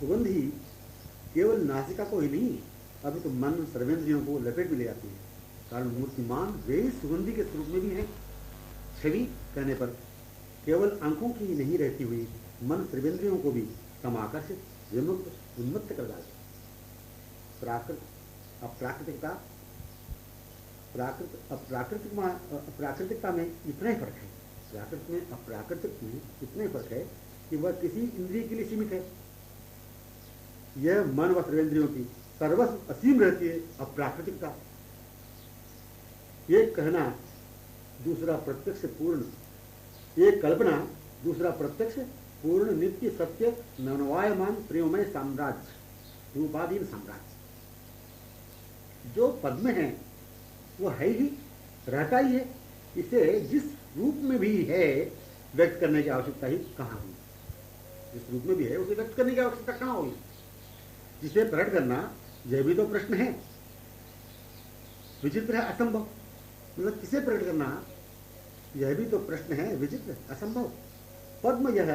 सुगंध ही केवल नासिका को ही नहीं, अभी तो मन सर्वेंद्रियों को लपेट में ले जाती है। कारण मूर्तिमान वे सुगंधी के स्वरूप में भी है। छवि कहने पर केवल आंखों की ही नहीं रहती हुई मन सर्वेंद्रियों को भी समाकर्षित, विमुक्त, उन्मत्त कर डालती। अप्राकृतिकता अप्राकृतिकता में इतना ही फर्क है। प्राकृतिक में अप्राकृतिक में इतना ही फर्क है कि वह किसी इंद्रिय के लिए सीमित है। यह मन व सर्वेंद्रियों की सर्वस्व असीम रहती है अप्राकृतिकता। एक कहना दूसरा प्रत्यक्ष पूर्ण, एक कल्पना दूसरा प्रत्यक्ष पूर्ण, नित्य सत्य नवनवायमान प्रेममय साम्राज्य, रूपाधीन साम्राज्य। जो पद्म है वो है ही, रहता ही है। इसे जिस रूप में भी है व्यक्त करने की आवश्यकता ही कहाँ हुई। जिस रूप में भी है उसे व्यक्त करने की आवश्यकता कहाँ होगी। जिसे प्रकट करना यह भी तो प्रश्न है। विचित्र है, असंभव। मतलब किसे प्रकट करना यह भी तो प्रश्न है, विचित्र, असंभव। पद्म यह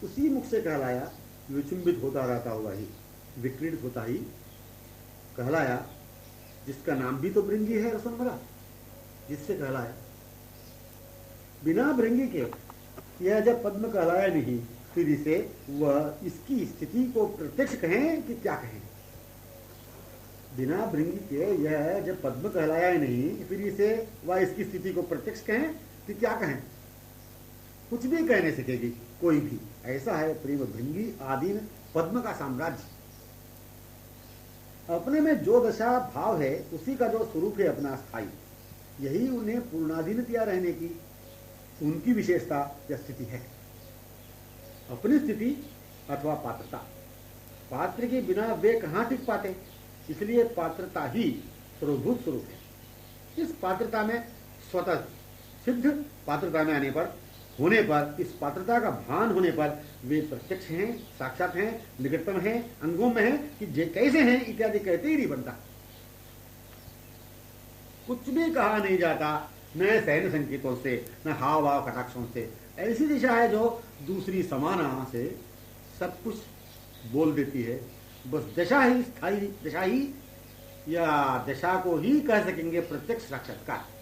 उसी मुख से कहलाया विचुंबित होता रहता हुआ ही, विक्रीडित होता ही कहलाया, जिसका नाम भी तो भृंगी है रसन भरा, जिससे कहलाया। बिना भृंगी के यह जब पद्म कहलाया नहीं, फिर इसे वह इसकी स्थिति को प्रत्यक्ष कहें कि क्या कहें। बिना भृंगी के यह जब पद्म कहलाया ही नहीं, फिर इसे वह इसकी स्थिति को प्रत्यक्ष कहें कि क्या कहें। कुछ भी कह नहीं सकेगी कोई भी। ऐसा है प्रेम भृंगी आदीन पद्म का साम्राज्य। अपने में जो दशा भाव है उसी का जो स्वरूप है अपना स्थायी, यही उन्हें पूर्णाधीनतया रहने की उनकी विशेषता या स्थिति है। अपनी स्थिति अथवा पात्रता, पात्र के बिना वे कहाँ टिक पाते। इसलिए पात्रता ही सर्वभूत स्वरूप है। इस पात्रता में स्वतः सिद्ध पात्रता में आने पर, होने पर, इस पात्रता का भान होने पर वे प्रत्यक्ष हैं, साक्षात हैं, निकटतम हैं, अंगों में हैं कि जे कैसे हैं इत्यादि कहते ही नहीं बनता। कुछ भी कहा नहीं जाता, न सैन्य संकेतों से, न हाव भाव कटाक्षों से। ऐसी दिशा है जो दूसरी समाना से सब कुछ बोल देती है। बस दशा ही स्थायी दशा ही, या दशा को ही कह सकेंगे प्रत्यक्ष साक्षात्कार।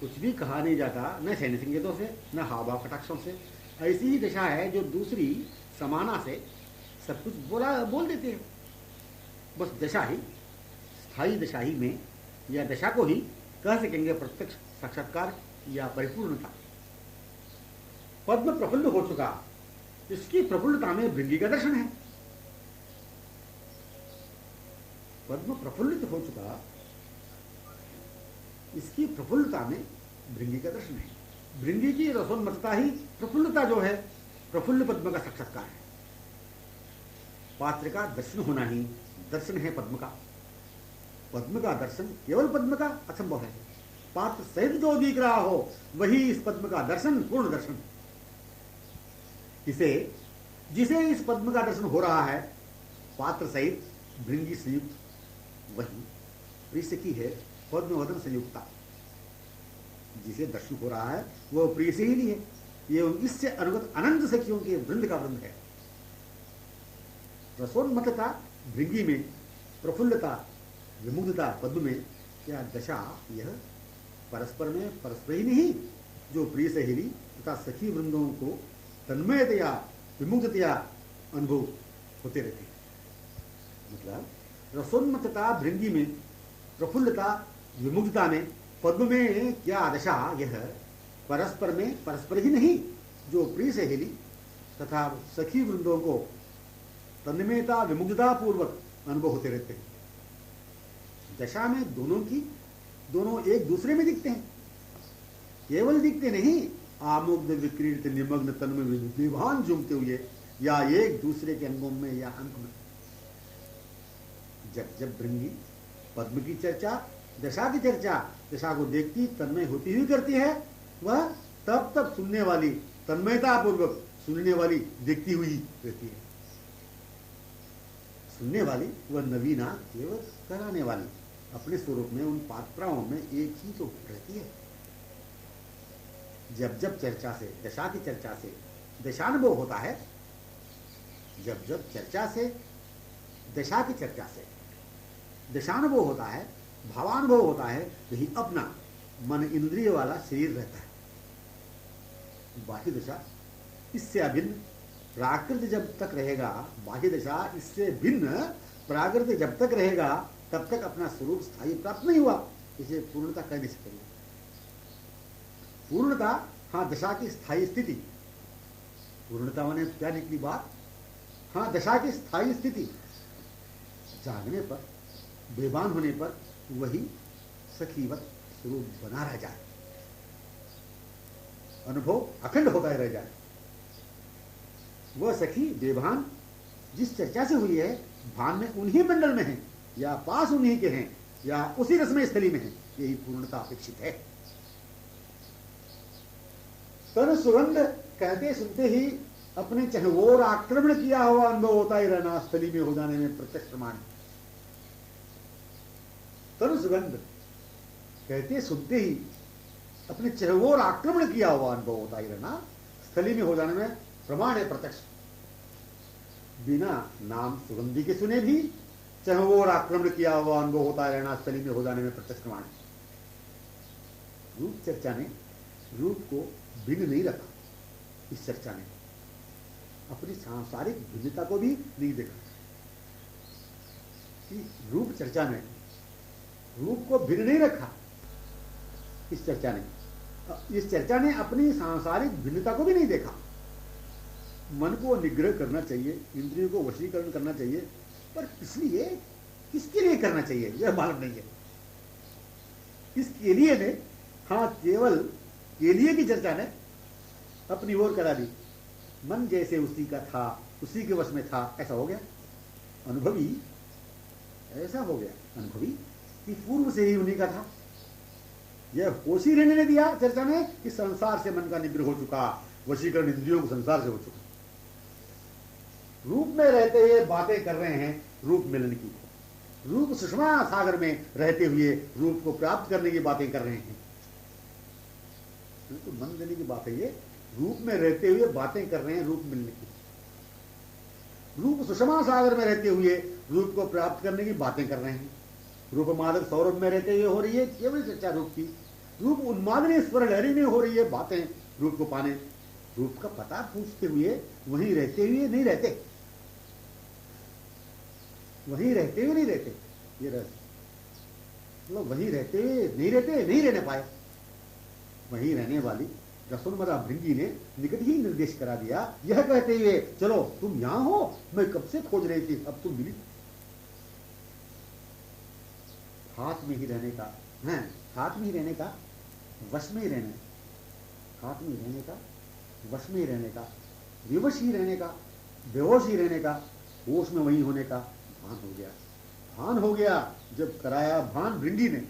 कुछ भी कहा नहीं जाता, न सैन्य संकेतों से, न हाव भाव कटाक्षों से। ऐसी ही दशा है जो दूसरी समाना से सब कुछ बोल देती है। बस दशा ही, स्थायी दशा ही में, या दशा को ही कह सकेंगे प्रत्यक्ष साक्षात्कार या परिपूर्णता। पद्म प्रफुल्ल हो चुका, इसकी प्रफुल्लता में भृंगी का दर्शन है। पद्म प्रफुल्लित हो चुका, इसकी प्रफुल्लता में भृंगी का दर्शन है। भृंगी की रसोन्मत्तता ही प्रफुल्लता जो है, प्रफुल्ल पद्म का साक्षात्कार है। पात्र का दर्शन होना ही दर्शन है पद्म का। पद्म का दर्शन केवल पद्म का असंभव है। पात्र सहित जो दिख रहा हो वही इस पद्म का दर्शन, पूर्ण दर्शन। जिसे इस पद्म का दर्शन हो रहा है, पात्र सहित भृंगी संयुक्त वही प्रिय की है पद्म वदन संयुक्ता। जिसे दर्शन हो रहा है वह प्रिय से ही नहीं है, ये इससे अनुगत अनंत सखियों के वृंद का वृंद है। रसोन्मत्तता भृंगी में, प्रफुल्लता विमुग्धता पद्म में, क्या दशा यह परस्पर में परस्पर ही नहीं, जो प्रिय सहेली तथा सखी वृंदों को तन्मयतया विमुग्धतया अनुभव होते रहते। मतलब रसोन्मत्तता भृंगी में, प्रफुल्लता विमुग्धता में, पद्म में क्या दशा यह परस्पर में परस्पर ही नहीं, जो प्रिय सहेली तथा सखी वृंदों को तन्मयता विमुग्धता पूर्वक अनुभव होते रहते हैं। दशा में दोनों एक दूसरे में दिखते हैं, केवल दिखते नहीं, आमुग्ध विक्रीडित निमग्न तन में विभान झूमते हुए, या एक दूसरे के अंगों में या अंक में। जब जब भृंगी पद्म की चर्चा, दशा की चर्चा, दशा को देखती तन्मय होती हुई करती है, वह तब तब सुनने वाली तन्मयता पूर्वक सुनने वाली देखती हुई रहती है। सुनने वाली वह नवीना केवल कराने वाली अपने स्वरूप में उन पात्राओं में एक ही तो रहती है। जब जब चर्चा से, दशा की चर्चा से दशानुभव होता है, जब जब चर्चा से, दशा की चर्चा से दशानुभव होता है, भावानुभव होता है, यही अपना मन इंद्रिय वाला शरीर रहता है। बाह्य दशा इससे अभिन्न प्राकृत जब तक रहेगा, बाह्य दशा इससे भिन्न प्राकृत जब तक रहेगा, तब तक अपना स्वरूप स्थायी प्राप्त नहीं हुआ, इसे पूर्णता कह नहीं सकते। पूर्णता, हाँ, दशा की स्थायी स्थिति। पूर्णता माने क्या निकली बात? हाँ, दशा की स्थायी स्थिति। जागने पर, बेभान होने पर वही सखीवत स्वरूप बना रह जाए, अनुभव अखंड होता ही रह जाए। वह सखी बेभान जिस चर्चा से हुई है, भान में उन्हीं मंडल में है, या पास उन्हीं के हैं, या उसी रसमय स्थली में है, यही पूर्णता अपेक्षित है। तन सुगंध कहते सुनते ही अपने चहओर आक्रमण किया हुआ अनुभव होता ही रहना, स्थली में हो जाने में प्रत्यक्ष प्रमाण। तन सुगंध कहते सुनते ही अपने चहओर आक्रमण किया हुआ अनुभव होता ही रहना, स्थली में हो जाने में प्रमाण है, प्रत्यक्ष। बिना नाम सुगंधी के सुने भी चहओर आक्रमण किया हुआ अनुभव होता रहना, स्थली में हो जाने में प्रत्यक्ष प्रमाण है। रूप चर्चा ने रूप को भिन्न नहीं रखा। इस चर्चा ने अपनी सांसारिक भिन्नता को भी नहीं देखा। कि रूप चर्चा ने रूप को भिन्न नहीं रखा। इस चर्चा ने अपनी सांसारिक भिन्नता को भी नहीं देखा। मन को निग्रह करना चाहिए, इंद्रियों को वशीकरण करना चाहिए, पर इसलिए किसके लिए करना चाहिए यह मालूम नहीं है। इसके लिए ने, हाँ, केवल के लिए की चर्चा ने अपनी ओर करा दी। मन जैसे उसी का था, उसी के वश में था, ऐसा हो गया। अनुभवी ऐसा हो गया, अनुभवी कि पूर्व से ही उन्हीं का था। यह होश ही रहने दिया चर्चा ने कि संसार से मन का निग्रह हो चुका, वशीकरण इंद्रियों को संसार से हो चुका। रूप में रहते हुए बातें कर रहे हैं रूप मिलन की, रूप सुषमा सागर में रहते हुए रूप को प्राप्त करने की बातें कर रहे हैं। तो मन देने की बात है, ये रूप में रहते हुए बातें कर रहे हैं रूप मिलने की। रूप सुषमा सागर में रहते हुए रूप को प्राप्त करने की बातें कर रहे हैं। रूप मादक सौरभ में रहते हुए हो रही है केवल चर्चा रूप की। रूप उन्मादनी स्वर लहरी में हो रही है बातें रूप को पाने। रूप का पता पूछते हुए वहीं रहते हुए नहीं रहते, वहीं रहते हुए नहीं रहते। ये मतलब वहीं रहते हुए नहीं रहते, नहीं रहने पाए। वहीं रहने वाली रसोन्मदा भृंगी ने निकट ही निर्देश करा दिया, यह कहते हुए चलो तुम यहां हो, मैं कब से खोज रही थी, अब तुम मिली। हाथ में ही रहने का है, हाथ में ही रहने का, वश में ही रहने, हाथ में ही रहने का, वश में ही रहने का, विवश ही रहने का, बेहोश ही रहने का, होश में वही होने का भान हो गया। भान हो गया जब कराया भान भृंगी ने।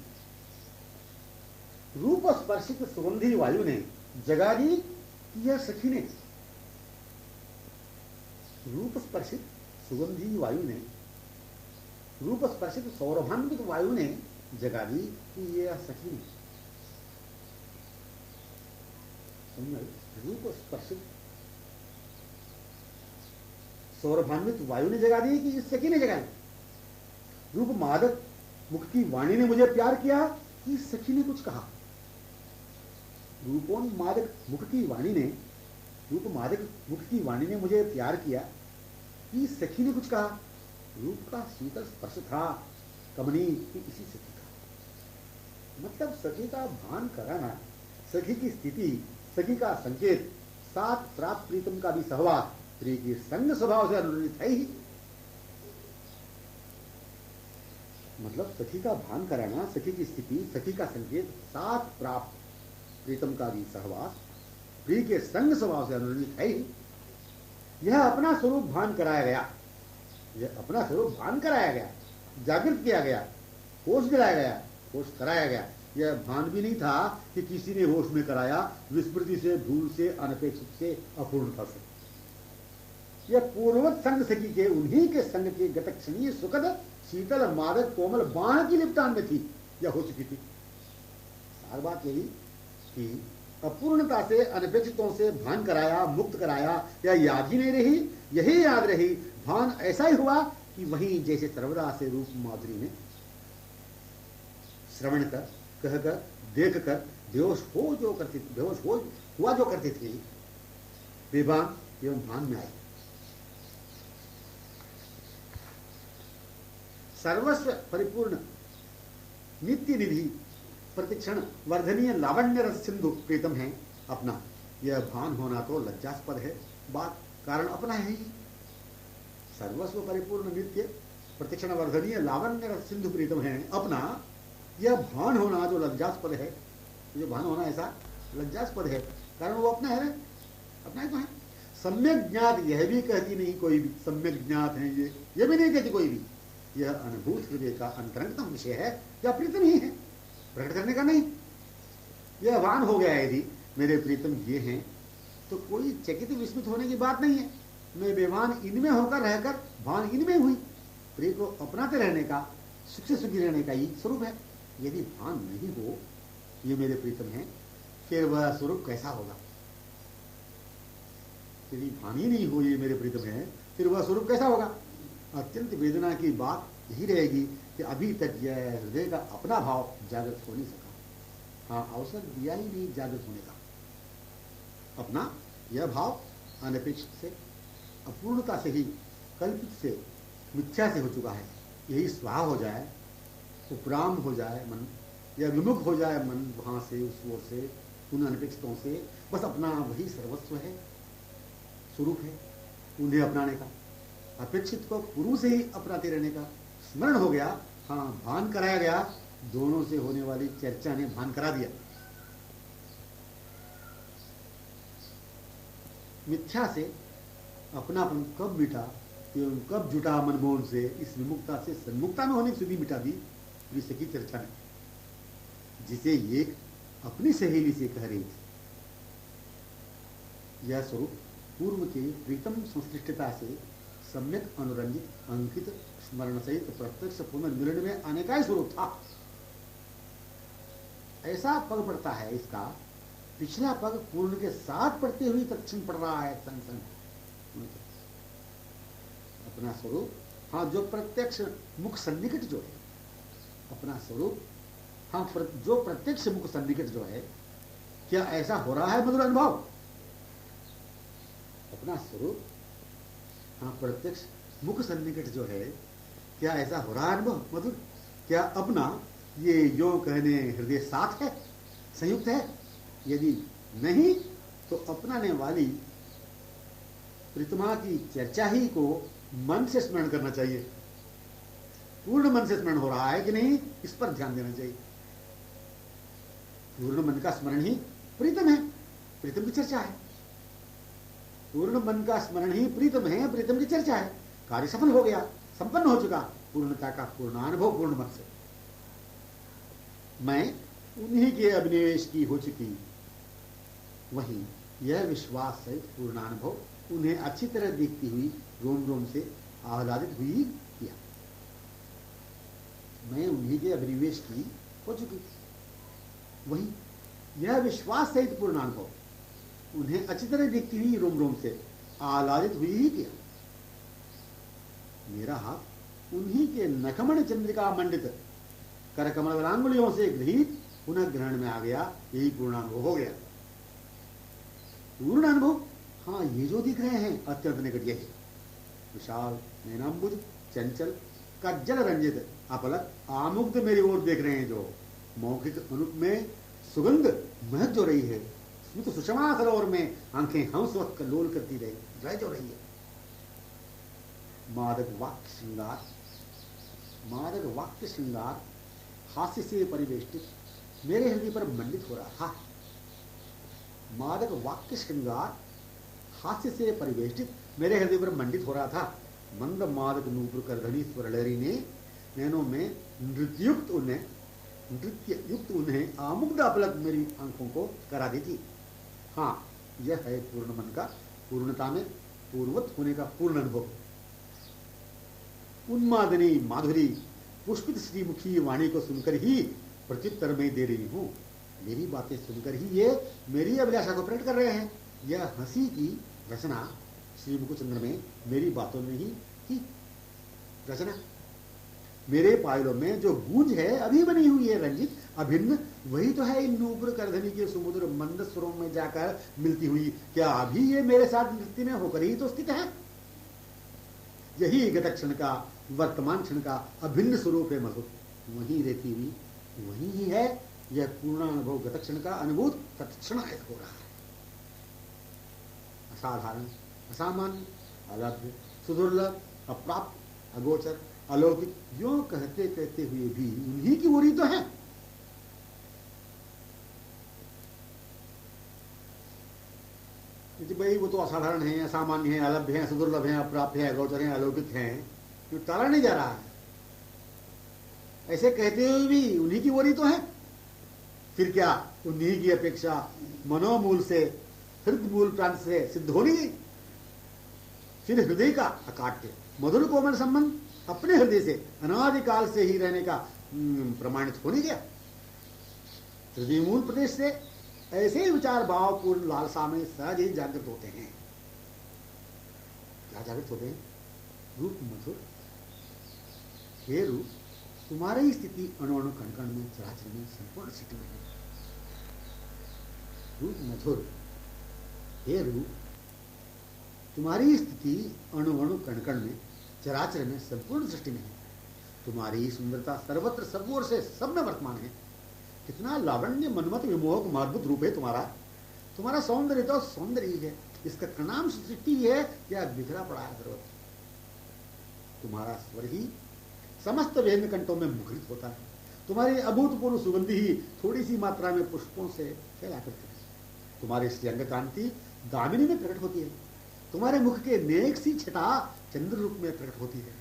रूप स्पर्शित सुगंधी वायु ने जगा दी यह सखी ने। रूप स्पर्शित सुगंधी वायु ने, रूप स्पर्शित सौरभान्वित वायु ने जगा दी कि यह सखी ने। रूप स्पर्शित सौरभान्वित वायु ने जगा दी कि इस सखी ने जगा दी। रूप मादक मुख की वाणी ने मुझे प्यार किया कि इस सखी ने कुछ कहा। रूपोन मादक मुख की वाणी ने, रूप मादक मुख की वाणी ने मुझे प्यार किया कि सखी ने कुछ कहा। रूप का शीतल स्पर्श था कमनी कि इसी सखी का। मतलब सखी का भान कराना, सखी की स्थिति, सखी का संकेत, साथ प्राप्त प्रीतम का भी सहवास, प्रिय के संग स्वभाव से अनुरूपित है ही। मतलब सखी का भान कराना, सखी की स्थिति, सखी का संकेत, साथ प्राप्त प्रीतम का भी सहवास, प्रिय के संग स्वभाव से अनुरूपित है ही। यह अपना स्वरूप भान कराया गया, यह अपना स्वरूप भान कराया गया, जागृत किया गया, होश दिलाया गया, होश कराया गया। यह भान भी नहीं था कि किसी ने होश में कराया, विस्मृति से, भूल से, अनपेक्षित से, अपूर्णता से। यह पूर्ववत संग सखी के, उन्हीं के संग के गतक्षणीय सुखद शीतल मादक कोमल बाण की लिप्तान में थी, यह हो चुकी थी। सार बात यही कि अपूर्णता से, अनपेक्षितों से भान कराया, मुक्त कराया, या याद ही नहीं रही, यही याद रही, भान ऐसा ही हुआ कि वहीं जैसे सर्वदा से रूप माधुरी में श्रवण कर, कह कर, देख कर बेहोश हुआ जो करती थी, बेभान एवं भान में आई। सर्वस्व परिपूर्ण नित्य निधि प्रतिक्षण वर्धनीय लावण्य रस सिंधु प्रीतम है अपना। यह भान होना तो लज्जास्पद है, बात कारण अपना है ही। सर्वस्व परिपूर्ण नित्य प्रतिक्षण वर्धनीय लावण्य रस सिंधु प्रीतम है अपना। यह भान होना जो लज्जास्पद है, जो भान होना ऐसा लज्जास्पद है, कारण वो अपना है, अपना ही तो है। सम्यक ज्ञात यह भी कहती नहीं कोई भी, सम्यक ज्ञात है ये भी नहीं कहती कोई भी। यह अनुभूत हृदय का अंतरंगतम विषय है, या प्रीतम ही है, प्रकट करने का नहीं। यह भान हो गया यदि मेरे प्रीतम ये हैं, तो कोई चकित विस्मित होने की बात नहीं है। मैं बेभान इनमें होकर रहकर भान इनमें हुई। प्रिय को अपनाते रहने का, सुख से सुखी रहने का ही स्वरूप है। यदि भान नहीं हो ये मेरे प्रीतम हैं, फिर वह स्वरूप कैसा होगा? यदि भान ही नहीं हो ये मेरे प्रीतम हैं, फिर वह स्वरूप कैसा होगा? अत्यंत वेदना की बात यही रहेगी कि अभी तक यह हृदय का अपना भाव जागृत हो नहीं सका। हाँ, अवसर दिया ही नहीं जागृत होने का। अपना यह भाव अनपेक्षित से, अपूर्णता से ही, कल्पित से, मिथ्या से हो चुका है। यही स्वाहा हो जाए, उपराम हो जाए मन, या विमुख हो जाए मन वहां से, उस ओर से, उन अनपेक्षितों से। बस अपना वही सर्वस्व है, स्वरूप है, उन्हें अपनाने का, अपेक्षित को पूर्व से ही अपनाते रहने का स्मरण हो गया। हाँ, भान कराया गया, दोनों से होने वाली चर्चा ने भान करा दिया। मिथ्या से अपनापन कब मिटा एवं कब जुटा मनमोहन से, इस विमुक्ता से सन्मुक्ता में होने की सुधी मिटा दी विषय की चर्चा ने, जिसे ये अपनी सहेली से कह रही थी। यह स्वरूप पूर्व के प्रीतम संश्लिष्टता से सम्यक अनुरंजित, अंकित, स्मरण सहित प्रत्यक्ष पूर्ण निर्णय में आने का ही स्वरूप था। ऐसा पग पड़ता है इसका, पिछला पग पूर्ण के साथ पड़ते हुए तत्क्षण पड़ रहा है संग संग। अपना स्वरूप, हाँ, जो प्रत्यक्ष मुख सन्निकट जो है, अपना स्वरूप, हाँ, जो प्रत्यक्ष मुख सन्निकट जो है, क्या ऐसा हो रहा है मधुर अनुभव? अपना स्वरूप, हाँ, प्रत्यक्ष मुख सन्निकट जो है, क्या ऐसा हो रहा है अनुभव मधुर? क्या अपना ये यो कहने हृदय साथ है, संयुक्त है? यदि नहीं तो अपनाने वाली प्रीतमा की चर्चा ही को मन से स्मरण करना चाहिए। पूर्ण मन से स्मरण हो रहा है कि नहीं, इस पर ध्यान देना चाहिए। पूर्ण मन का स्मरण ही प्रीतम है, प्रीतम की चर्चा है। पूर्ण मन का स्मरण ही प्रीतम है, प्रीतम की चर्चा है। कार्य सफल हो गया, संपन्न हो चुका, पूर्णता का पूर्ण अनुभव पूर्ण मन से। मैं उन्हीं के अभिनिवेश की हो चुकी, वहीं यह विश्वास सहित पूर्णानुभव उन्हें अच्छी तरह देखती हुई रोम रोम से आह्लादित हुई किया। मैं उन्हीं के अभिनिवेश की हो चुकी, वहीं यह विश्वास सहित पूर्णानुभव उन्हें अच्छी तरह देखती हुई रोम रोम से आह्लादित हुई ही किया। मेरा हाथ उन्हीं के नखमण चंद्रिका मंडित करकमल अंगुलियों से गृहीत पुनः ग्रहण में आ गया, यही पूर्णानुभव हो गया। पूर्ण अनुभव, हाँ, ये जो दिख रहे हैं अत्यंत निकट यही विशाल नैनांबुज चंचल कज्जल रंजित अपलक आमुग्ध मेरी ओर देख रहे हैं, जो मौखिक अनुप में सुगंध महक जो रही है, स्मित सुषमा सरोवर में आंखें हंस वक्त कल्लोल करती रह जो रही है। मादक वाक्य श्रृंगार हास्य से परिवेष्टित मेरे हृदय पर मंडित हो रहा था। मादक वाक्य श्रृंगार हास्य से परिवेष्टित मेरे हृदय पर मंडित हो रहा था। मंद मादक नूपुर करधनी स्वरलहरी ने नैनों में नृत्य युक्त उन्हें आमुग्ध अपलक मेरी आंखों को करा दी थी। हाँ, यह है पूर्ण मन का पूर्णता में पूर्वत होने का पूर्ण अनुभव। उन्मादनी माधुरी पुष्पित श्रीमुखी वाणी को सुनकर ही प्रत्युत्तर में दे रही हूं। मेरी बातें सुनकर ही ये मेरी अभिलाषा को प्रकट कर रहे हैं। यह हंसी की रचना श्री मुकुचंद्र में मेरी बातों में ही की रचना। मेरे पायलों में जो गूंज है अभी बनी हुई है रंजित अभिन्न, वही तो है इन नूपुर करधनी के सुमुद्र मंद स्वरों में जाकर मिलती हुई। क्या अभी ये मेरे साथ नृत्य में होकर ही तो स्थित है? यही गत क्षण का वर्तमान क्षण का अभिन्न स्वरूप है मधुर, वहीं रहती हुई वहीं ही है। यह पूर्ण अनुभव गत क्षण का अनुभूत तत्क्षण हो रहा है। असाधारण, असामान्य, अलभ्य, सुदुर्लभ, अप्राप्त, अगोचर, अलौकिक, यो कहते कहते हुए भी उन्हीं की ओर ही तो है। भाई वो तो असाधारण है, असामान्य है, अलभ्य है, सुदुर्लभ है, अप्राप्य है, अगोचर है, अलौकिक है, जो टाला नहीं जा रहा है। ऐसे कहते हुए भी उन्हीं की ओर ही तो है। फिर क्या उन्हीं की अपेक्षा मनोमूल से, हृदय मूल प्रांत से सिद्ध हो नहीं गई? फिर हृदय का अकाट्य मधुर कोमल संबंध अपने हृदय से अनादिकाल से ही रहने का प्रमाणित हो नहीं गया? हृदय मूल प्रदेश से ऐसे विचार भावपूर्ण लालसा में सहज ही जागृत होते हैं। क्या जागृत होते हैं? रूप मधुर, हे रूप तुम्हारी स्थिति अणु अणु कण कण में, चराचर में, संपूर्ण स्थिति में है। रूप मधुर, हे रूप तुम्हारी स्थिति अणु अणु कण कण में, चराचर में, संपूर्ण सृष्टि में है। तुम्हारी सुंदरता सर्वत्र सब ओर से सब में वर्तमान है। कितना लावण्य मनमत विमोहक मार्बुत रूप है तुम्हारा। तुम्हारा सौंदर्य तो सौंदर्य ही है, इसका प्रणाम सृष्टि है क्या बिखरा पड़ा है सर्वत्र। तुम्हारा स्वर ही समस्त वेद कंठों में मुखरित होता है। तुम्हारी अभूतपूर्व सुगंधि ही थोड़ी सी मात्रा में पुष्पों से फैला करती है। तुम्हारी श्रीअंग कांति दामिनी में प्रकट होती है। तुम्हारे मुख के नेक सी छटा चंद्र रूप में प्रकट होती है।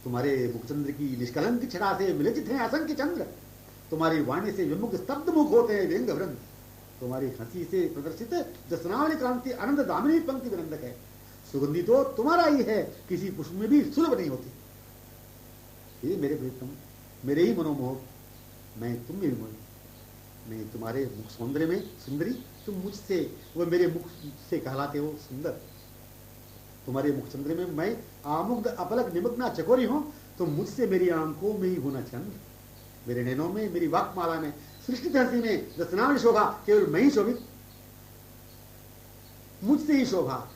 तुम्हारे मुखचंद्र की निष्कलंक छटा से विलचित हैं असंख्य चंद्र। तुम्हारी वाणी से विमुख स्तब्ध मुख होते हैं व्यंग वृंद। तुम्हारी हंसी से प्रदर्शित जसनावली क्रांति आनंद दामिनी पंक्ति विनंदक है। सुगंधि तो तुम्हारा ही है, किसी पुष्प में भी सुलभ नहीं होती। ये मेरे प्रीतम, मेरे ही मनोमोह, मैं तुम में मोह। मैं तुम्हारे मुख सौंदर्य में सुंदरी, तुम मुझसे, वो मेरे मुख से कहलाते हो सुंदर। तुम्हारे मुख चंद्र में मैं आमुग्ध अपलक निमग्ना चकोरी हूं, तुम मुझसे मेरी आंखों में ही होना चंद्र। मेरे नैनों में, मेरी वाक्माला में, सृष्टि हंसी में रचनावली शोभा केवल मैं ही शोभित, मुझसे ही शोभा।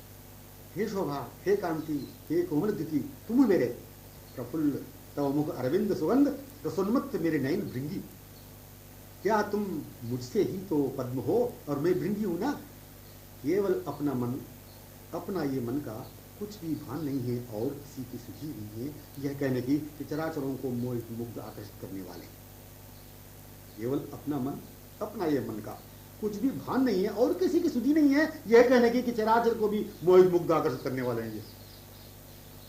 हे शोभा, हे कांति, हे कोमल द्युति, तुम मेरे प्रफुल्ल तव मुख अरविंद सुगंध रसोन्मत्त मेरे नयन भृंगी। क्या तुम मुझसे ही तो पद्म हो और मैं भृंगी हूं ना? केवल अपना मन, अपना ये मन का कुछ भी भान नहीं है और किसी की सुधि नहीं है, यह कहने की कि चराचरों को मोहित मुग्ध आकर्षित करने वाले। केवल अपना मन, अपना ये मन का कुछ भी भान नहीं है और किसी की सुधि नहीं है, यह कहने की कि चराचर को भी मोहित मुग्ध आकर्षित करने वाले हैं। ये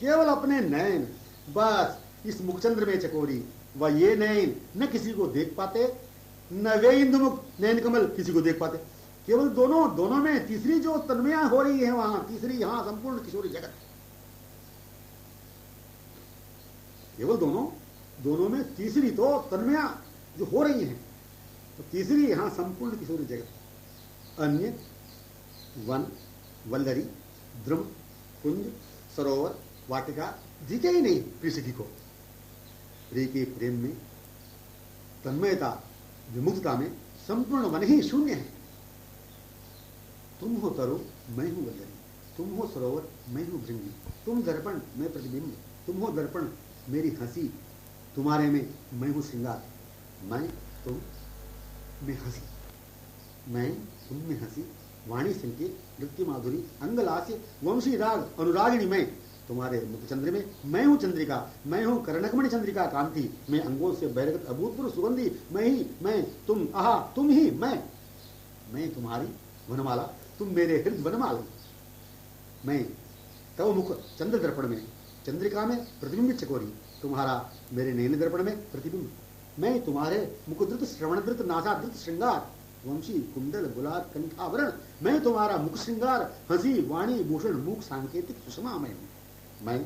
केवल अपने नयन, बस इस मुखचंद्र में चकोरी व ये नयन न किसी को देख पाते, न वे इंदुमुख नयन कमल किसी को देख पाते। केवल दोनों में तीसरी जो तन्मया हो रही है, वहां तीसरी, यहां संपूर्ण किशोरी जगत। केवल दोनों में तीसरी तो तन्मया जो हो रही है, तो तीसरी यहां संपूर्ण किशोरी जगत। अन्य वन, वल्लरी, द्रुम, कुंज, सरोवर, वाटिका दिखे ही नहीं प्रिय को। प्रिय के प्रेम में, तन्मयता, विमुक्तता में संपूर्ण वन ही शून्य है। तुम हो तरु, मैं हूं वल्लरी, तुम हो सरोवर, मैं हूं भृंगी, तुम दर्पण, मैं प्रतिबिंब, तुम हो दर्पण, मेरी हंसी, तुम्हारे में मैं हूं श्रृंगार। मैं तुम में हंसी, मैं तुम में हंसी, वाणी संकेत, नृत्य माधुरी, अंगलास्य, वंशी राग, अनुरागिणी मैं। तुम्हारे मुखचंद्र में मैं हूं चंद्रिका, मैं हूं कर्णकमणि चंद्रिका कांति, मैं अंगों से बहिर्गत अभूतपूर्व सुगंधी, मैं ही मैं, तुम, आहा तुम ही मैं तुम्हारी वनमाला, तुम मेरे हृदय वनमाला। मैं तव मुख चंद्र दर्पण में, चंद्रिका में प्रतिबिंबित चकोरी, तुम्हारा मेरे नयन दर्पण में प्रतिबिंब। मैं तुम्हारे मुखधृत, श्रवणधृत, नासाधृत श्रृंगार, वंशी, कुंडल, गुलाब, कंठावरण, मैं तुम्हारा मुख श्रृंगार, हंसी, वाणी, भूषण, मुख सांकेतिक सुषमा मैं हूं। मैं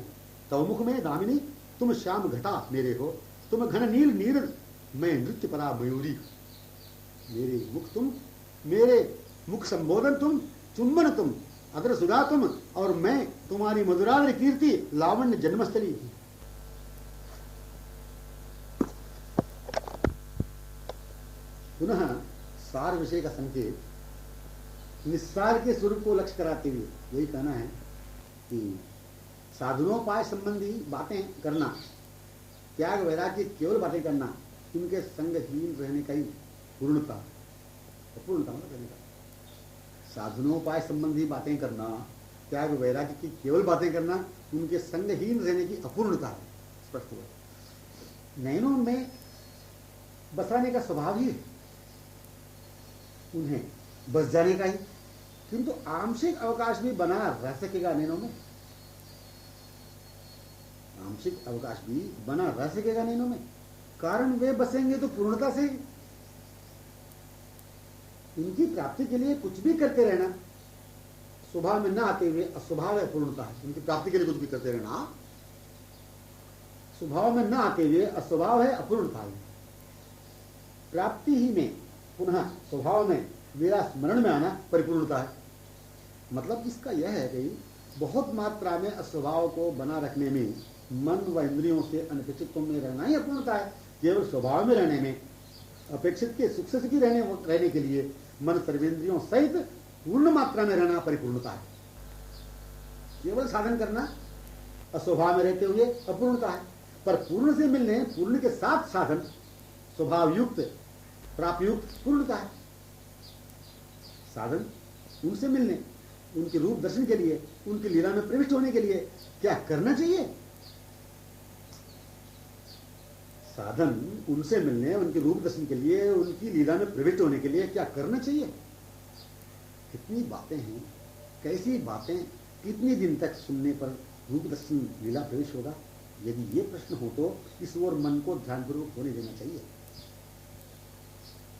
तव मुख में दामिनी, तुम श्याम घटा मेरे हो, तुम घन नील नीर, मैं नृत्य परा मयूरी। मेरे मुख तुम, मेरे मुख संबोधन तुम, चुंबन तुम, अदर सुधा तुम, और मैं तुम्हारी मधुराद्र कीर्ति लावण्य जन्मस्थली। पुनः सार विषय का संकेत निस्सार के स्वरूप को लक्ष्य कराते हुए यही कहना है कि साधनोपाय संबंधी बातें करना, त्याग वैराग्य केवल बातें करना, उनके संगहीन रहने का ही पूर्णता, अपूर्णता मतलब रहने का। साधनोपाय संबंधी बातें करना, त्याग वैराग्य की केवल बातें करना, उनके संगहीन रहने की अपूर्णता है, स्पष्ट हुआ। नैनों में बसाने का स्वभाव ही है, उन्हें बस जाने का ही, किंतु आंशिक अवकाश भी बना रह सकेगा नैनों में, आंशिक अवकाश भी बना रह सकेगा नैनों में, कारण वे बसेंगे तो पूर्णता से। उनकी प्राप्ति के लिए कुछ भी करते रहना, स्वभाव में न आते हुए अस्वभाव है, पूर्णता है। उनकी प्राप्ति के लिए कुछ भी करते रहना, स्वभाव में न आते हुए अस्वभाव है, अपूर्णता है। प्राप्ति ही में पुनः स्वभाव में मेरा स्मरण में आना परिपूर्णता है। मतलब इसका यह है कि बहुत मात्रा में अस्वभाव को बना रखने में, मन व इंद्रियों से अनपेक्षितों में रहना ही अपूर्णता है। केवल स्वभाव में रहने में, अपेक्षित के सुख से सुखी रहने के लिए मन सर्वेंद्रियों सहित पूर्ण मात्रा में रहना परिपूर्णता है। केवल साधन करना अस्वभाव में रहते हुए अपूर्णता है। पर पूर्ण से मिलने, पूर्ण के साथ साधन, स्वभाव युक्त, प्राप्त युक्त पूर्णता है। साधन उनसे मिलने, उनके रूप दर्शन के लिए, उनकी लीला में प्रविष्ट होने के लिए क्या करना चाहिए? साधन उनसे मिलने, उनके रूप दर्शन के लिए, उनकी लीला में प्रविष्ट होने के लिए क्या करना चाहिए? कितनी बातें हैं, कैसी बातें, कितने दिन तक सुनने पर रूप दर्शन लीला प्रवेश होगा? यदि ये प्रश्न हो तो इस ओर मन को ध्यानपूर्वक होने देना चाहिए।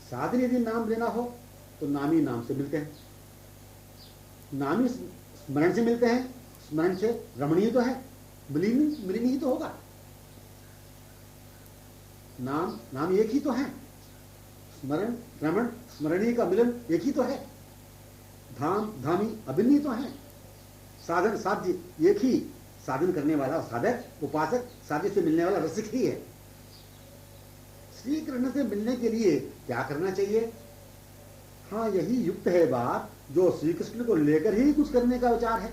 साधन यदि नाम लेना हो तो नामी नाम से मिलते हैं, नामी स्मरण से मिलते हैं, स्मरण से रमणीय तो है, मिलिनी ही तो होगा। नाम एक ही तो है, स्मरण रमण स्मरणीय का मिलन एक ही तो है, धाम धामी अभिन्न ही तो है, साधन साध्य एक ही, साधन करने वाला साधक, उपासक, साध्य से मिलने वाला रसिक ही है। श्री कृष्ण से मिलने के लिए क्या करना चाहिए? हाँ, यही युक्त है बात जो श्री कृष्ण को लेकर ही कुछ करने का विचार है।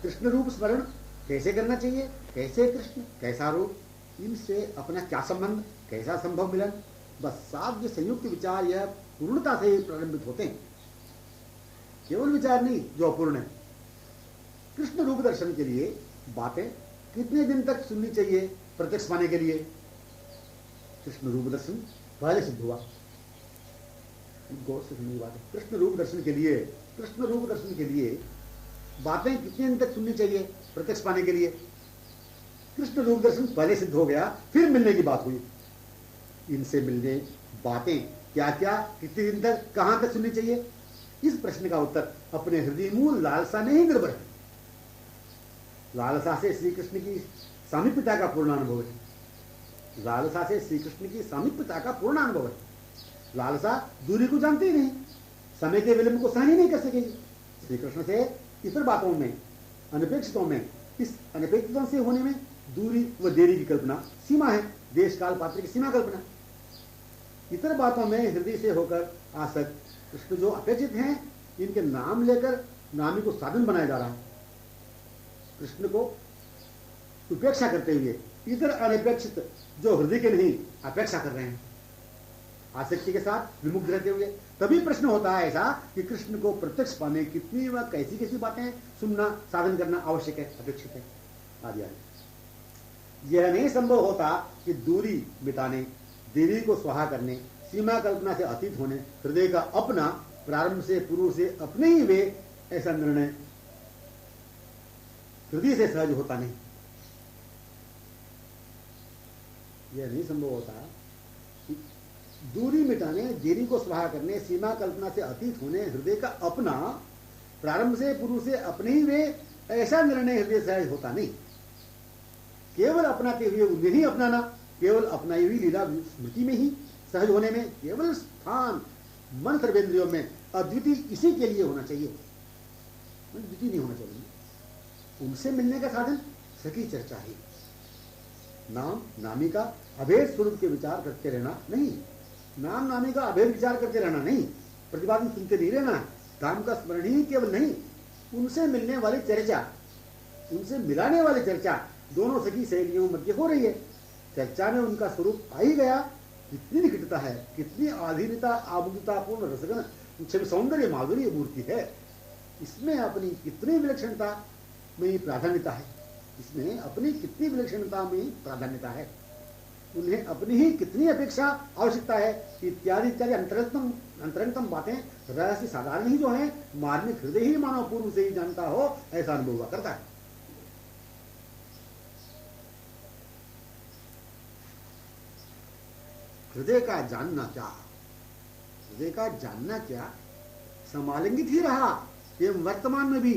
कृष्ण रूप स्मरण कैसे करना चाहिए, कैसे कृष्ण, कैसा रूप, इनसे अपना क्या संबंध, कैसा संभव मिलन, बस साध्य संयुक्त विचार यह पूर्णता से ही प्रारंभित होते हैं, केवल विचार नहीं जो अपूर्ण है। कृष्ण रूप दर्शन के लिए बातें कितने दिन तक सुननी चाहिए प्रत्यक्ष पाने के लिए? कृष्ण रूप दर्शन पहले सिद्ध हुआ, गौर से सुनने की बात है। कृष्ण रूप दर्शन के लिए बातें कितने दिन तक सुननी चाहिए प्रत्यक्ष पाने के लिए? कृष्ण रूप दर्शन पहले सिद्ध हो गया, फिर मिलने की बात हुई। इनसे मिलने बातें क्या क्या, कितने दिन तक, कहां तक सुननी चाहिए? इस प्रश्न का उत्तर अपने हृदय मूल लालसा ने ही निर्भर है। लालसा से श्री कृष्ण की सामीप्यता का पूर्ण अनुभव है, लालसा से श्री कृष्ण की सामीप्यता का पूर्ण अनुभव है। लालसा दूरी को जानती ही नहीं, समय के विलंब को सहन ही नहीं कर सकेगी। श्री कृष्ण से इतर बातों में, अनपेक्षितों में, इस अनपेक्षितों से होने में दूरी व देरी की कल्पना सीमा है, देश काल पात्र की सीमा कल्पना। इतर बातों में हृदय से होकर आसक्त कृष्ण जो अपेक्षित हैं, इनके नाम लेकर नामी को साधन बनाया जा रहा है। कृष्ण को उपेक्षा करते हुए इतर अनपेक्षित जो हृदय के नहीं अपेक्षा कर रहे हैं, आसक्ति के साथ विमुक्त रहते हुए, तभी प्रश्न होता है ऐसा कि कृष्ण को प्रत्यक्ष पाने कितनी व कैसी कैसी बातें सुनना, साधन करना आवश्यक है, अपेक्षित है, आदि आदि। यह नहीं संभव होता कि दूरी मिटाने, देरी को स्वाहा करने, सीमा कल्पना से अतीत होने, हृदय का अपना, प्रारंभ से पूर्व से अपने ही वे, ऐसा निर्णय हृदय से सहज होता नहीं। यह नहीं संभव होता कि दूरी मिटाने, देरी को स्वाहा करने, सीमा कल्पना से अतीत होने, हृदय का अपना, प्रारंभ से पूर्व से अपने ही वे, ऐसा निर्णय हृदय सहज होता नहीं। केवल अपनाते हुए उन्हें ही अपनाना, केवल अपनाई हुई लीला स्मृति में ही सहज होने में केवल स्थान मन सर्वेंद्रियों में अद्वितीय इसी के लिए होना चाहिए, द्वितीय नहीं होना चाहिए। उनसे मिलने का साधन सखी चर्चा ही। नाम नामी का अभेद स्वरूप के विचार करते रहना नहीं, नाम नामी का अभेद विचार करते रहना नहीं, प्रतिपादन सुनते नहीं रहना, धाम का स्मरण ही केवल नहीं, उनसे मिलने वाली चर्चा, उनसे मिलाने वाली चर्चा दोनों सखी सहेलियों मध्य हो रही है। चर्चा में उनका स्वरूप आ ही गया। कितनी निकटता है, कितनी आधीनता, आबुद्धतापूर्ण रसगन छवि सौंदर्य माधुर्य मूर्ति है। इसमें अपनी कितनी विलक्षणता में प्राधान्यता है, इसमें अपनी कितनी विलक्षणता में प्राधान्यता है, उन्हें अपनी ही कितनी अपेक्षा आवश्यकता है, इत्यादि इत्यादि अंतरंगतम बातें रहस्य साधारण ही जो है, मार्मिक हृदय ही मानव पूर्व से ही जानता हो, ऐसा अनुभव हुआ करता है। हृदय का जानना क्या, हृदय का जानना क्या समालिंगित ही रहा एवं वर्तमान में भी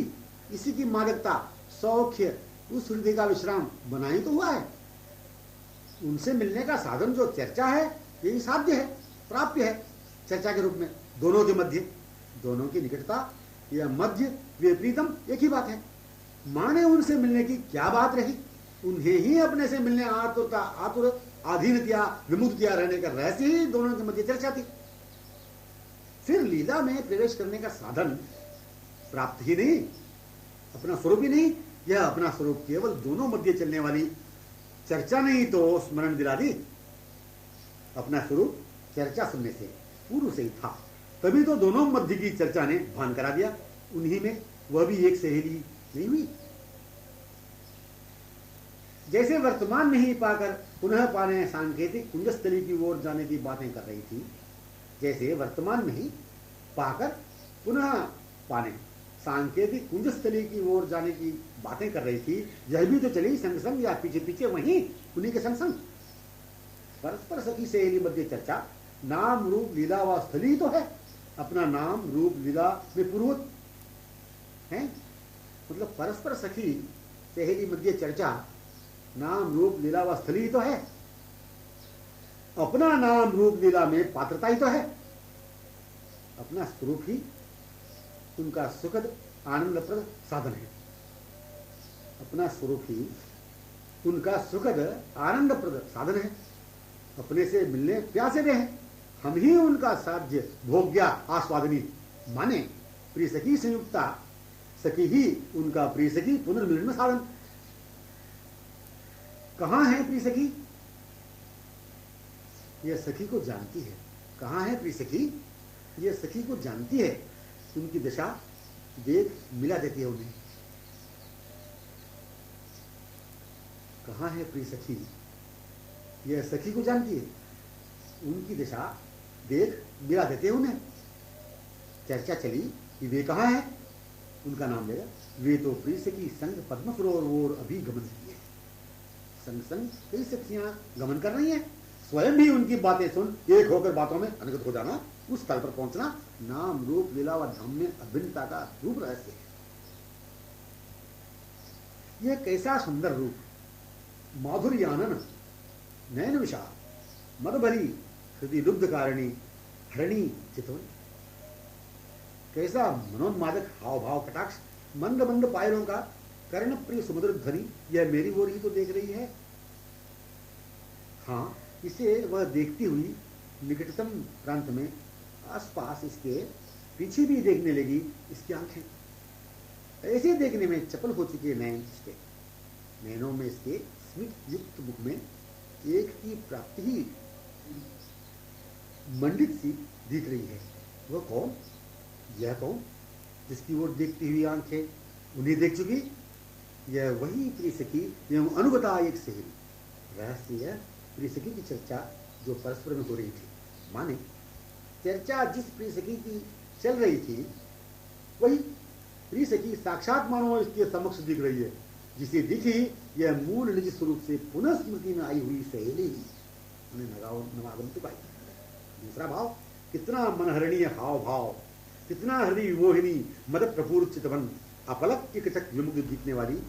इसी की मादकता सौख्य उस हृदय का विश्राम बना ही तो हुआ है। उनसे मिलने का साधन जो चर्चा है, यही साध्य है, प्राप्य है चर्चा के रूप में। दोनों के मध्य, दोनों की निकटता या मध्य विपरीतम एक ही बात है। माने उनसे मिलने की क्या बात रही, उन्हें ही अपने से मिलने आतुर अधीनतिया विमुक्तिया रहने का रहस्य ही दोनों के मध्य चर्चा थी। फिर लीला में प्रवेश करने का साधन प्राप्त ही नहीं, अपना स्वरूप ही नहीं, यह अपना स्वरूप केवल दोनों मध्य चलने वाली चर्चा नहीं तो स्मरण दिला दी। अपना स्वरूप चर्चा सुनने से पूर्व से ही था, तभी तो दोनों मध्य की चर्चा ने भान करा दिया। उन्हीं में वह भी एक सहेली नहीं हुई। जैसे वर्तमान में ही पाकर पुनः पाने सांकेतिक कुंजस्थली की ओर जाने की बातें कर रही थी, जैसे वर्तमान में ही पाकर पुनः पाने सांकेतिक कुंजस्थली की ओर जाने की बातें कर रही थी, यह भी तो चली संग संग या पीछे पीछे वहीं उन्हीं के संग संग। परस्पर सखी सहेली मध्य चर्चा नाम रूप लीला व स्थली तो है, अपना नाम रूप लीला में पूर्वक है, मतलब परस्पर सखी सहेली मध्य चर्चा नाम रूप लीला व स्थली तो है, अपना नाम रूप लीला में पात्रता ही तो है। अपना स्वरूप ही उनका सुखद आनंदप्रद साधन है, अपना स्वरूप ही उनका सुखद आनंदप्रद साधन है। अपने से मिलने प्यासे वे हैं, हम ही उनका साध्य भोग्या आस्वादनी माने। प्रिय सखी संयुक्ता, सखी ही उनका प्रिय सखी पुनर्मिलन साधन। कहां है प्रिय सखी, यह सखी को जानती है। कहां है प्रिय सखी, यह सखी को जानती है। उनकी दशा देख मिला देती है उन्हें। कहां है प्रिय सखी, यह सखी को जानती है। उनकी दशा देख मिला देते हैं उन्हें। चर्चा चली कि वे कहां हैं, उनका नाम लेगा। वे तो प्रिय सखी संग पद्म सरोवर ओर अभी गमन किए। संग संग कई सखियां गमन कर रही हैं। स्वयं भी उनकी बातें सुन एक होकर बातों में अनुगत हो जाना, उस स्थल पर पहुंचना नाम रूप लीला व धाम में अभिन्नता का रूप रहस्य है। यह कैसा सुंदर रूप, माधुर्यानन नयन विशाल मदभरी हृदय लुब्ध कारिणी हरणी चितवन। कैसा मनोन्मादक हाव भाव कटाक्ष, मंद मंद पायलों का कर्ण प्रिय सुमधुर ध्वनि, यह मेरी ओर ही तो देख रही है। हाँ, इसे वह देखती हुई निकटतम प्रांत में आसपास इसके पीछे भी देखने लगी इसकी आंखें। ऐसे देखने में चपल हो चुके नयन इसके, नयनों में इसके स्मित युक्त मुख में एक की प्राप्ति ही मंडित सी दिख रही है। वह कौन, यह कौन जिसकी ओर देखती हुई आंखें उन्हें देख चुकी? यह वही प्रिय सखी एवं अनुगता एक सहेली। रहस्य प्रिय सखी की चर्चा जो परस्पर में हो रही थी, माने चर्चा जिस प्रिय सखी की चल रही थी, वही प्रिय सखी साक्षात मानो इसके समक्ष दिख रही है। जिसे दिखी यह मूल निज स्वरूप से पुनः स्मृति में आई हुई सहेली ही उन्हें नवागंतुक आई। दूसरा भाव, कितना मनहरणीय हाव भाव, कितना हृदय विमोहिनी मद प्रफुर चितवन, अपलक एकटक विमुख दिखने वाली